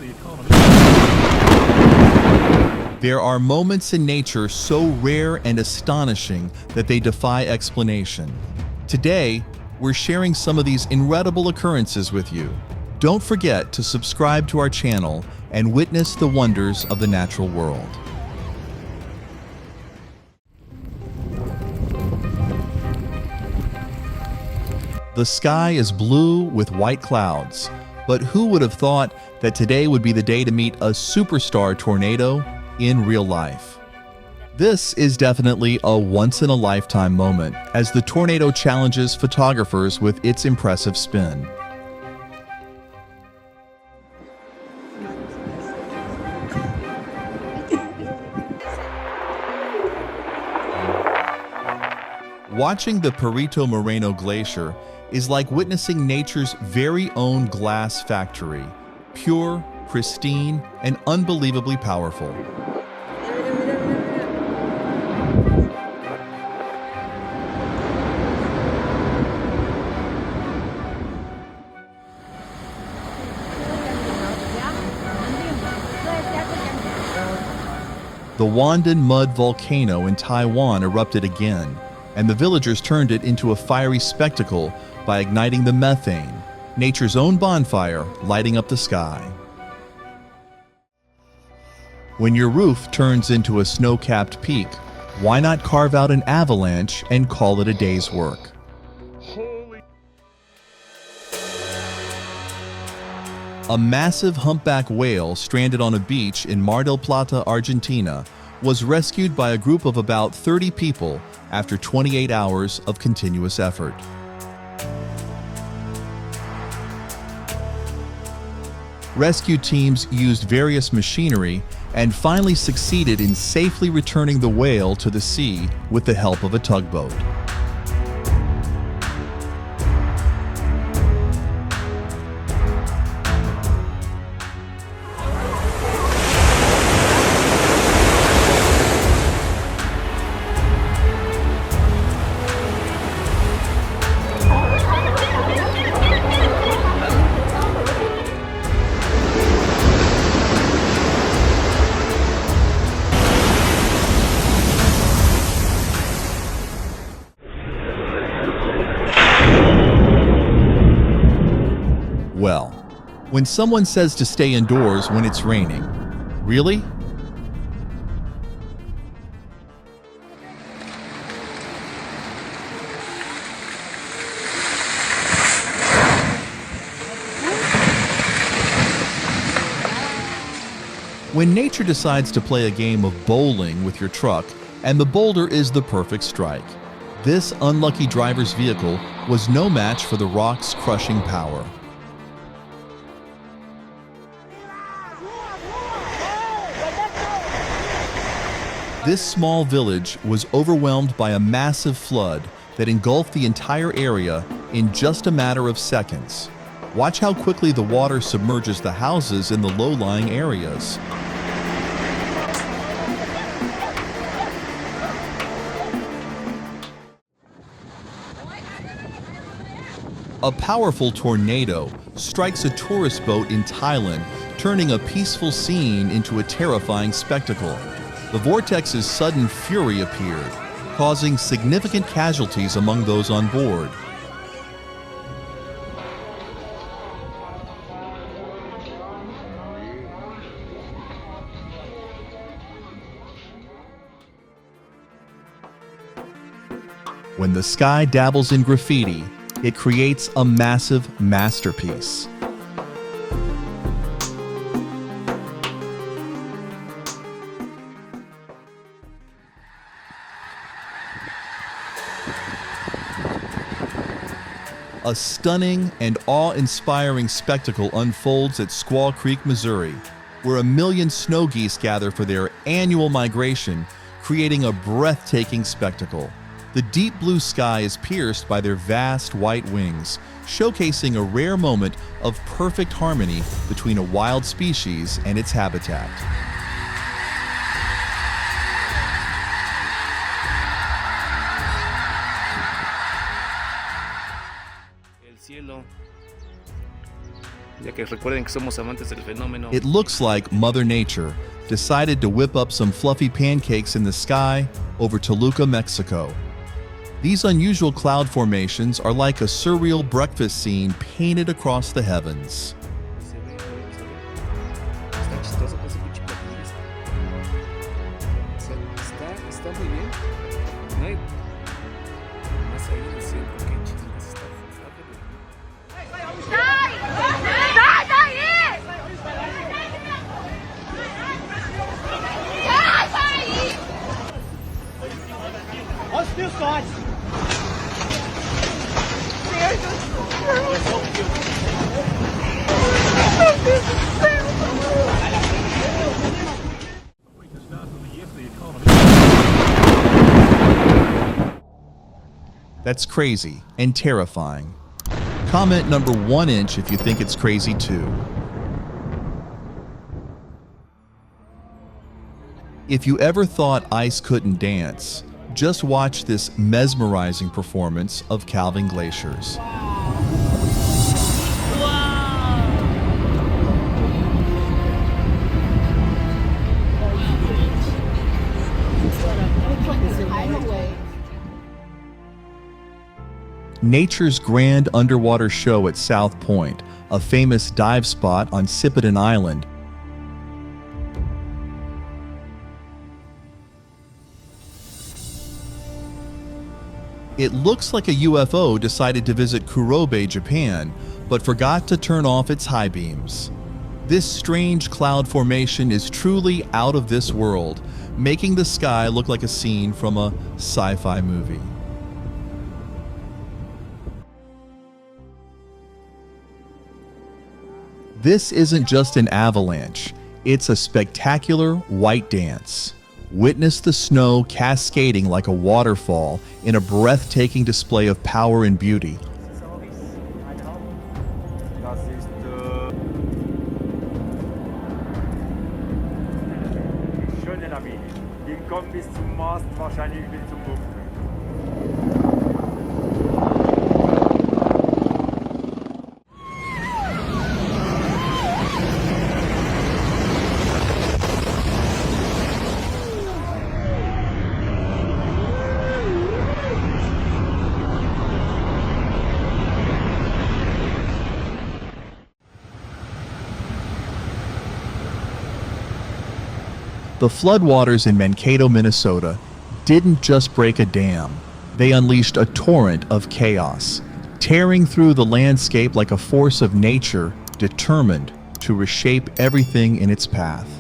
the economy. There are moments in nature so rare and astonishing that they defy explanation. Today, we're sharing some of these incredible occurrences with you. Don't forget to subscribe to our channel and witness the wonders of the natural world. The sky is blue with white clouds, but who would have thought that today would be the day to meet a superstar tornado in real life? This is definitely a once-in-a-lifetime moment as the tornado challenges photographers with its impressive spin. Watching the Perito Moreno Glacier is like witnessing nature's very own glass factory, pure, pristine, and unbelievably powerful. The Wandan Mud volcano in Taiwan erupted again, and the villagers turned it into a fiery spectacle by igniting the methane, nature's own bonfire lighting up the sky. When your roof turns into a snow-capped peak, why not carve out an avalanche and call it a day's work? A massive humpback whale stranded on a beach in Mar del Plata, Argentina, was rescued by a group of about 30 people after 28 hours of continuous effort. Rescue teams used various machinery and finally succeeded in safely returning the whale to the sea with the help of a tugboat. Well, when someone says to stay indoors when it's raining, really? When nature decides to play a game of bowling with your truck, and the boulder is the perfect strike, this unlucky driver's vehicle was no match for the rock's crushing power. This small village was overwhelmed by a massive flood that engulfed the entire area in just a matter of seconds. Watch how quickly the water submerges the houses in the low-lying areas. A powerful tornado strikes a tourist boat in Thailand, turning a peaceful scene into a terrifying spectacle. The vortex's sudden fury appeared, causing significant casualties among those on board. When the sky dabbles in graffiti, it creates a massive masterpiece. A stunning and awe-inspiring spectacle unfolds at Squaw Creek, Missouri, where 1 million snow geese gather for their annual migration, creating a breathtaking spectacle. The deep blue sky is pierced by their vast white wings, showcasing a rare moment of perfect harmony between a wild species and its habitat. El cielo, ya que recuerden que somos amantes del fenómeno. It looks like Mother Nature decided to whip up some fluffy pancakes in the sky over Toluca, Mexico. These unusual cloud formations are like a surreal breakfast scene painted across the heavens. Se ve, está chistoso con ese pinche platillo. O sea, está muy bien. No hay más ahí en el centro que chingas está Sai! Sai daí! Sai daí! Olha os teus sortes. That's crazy and terrifying. Comment number 1 inch if you think it's crazy too. If you ever thought ice couldn't dance, just watch this mesmerizing performance of calving glaciers. Nature's grand underwater show at South Point, a famous dive spot on Sipidan Island. It looks like a UFO decided to visit Kurobe, Japan, but forgot to turn off its high beams. This strange cloud formation is truly out of this world, making the sky look like a scene from a sci-fi movie. This isn't just an avalanche, it's a spectacular white dance. Witness the snow cascading like a waterfall in a breathtaking display of power and beauty. Das ist schöne Lawine. Die kommt bis zum Mast, wahrscheinlich bis zum Bucht. The floodwaters in Mankato, Minnesota didn't just break a dam, they unleashed a torrent of chaos, tearing through the landscape like a force of nature determined to reshape everything in its path.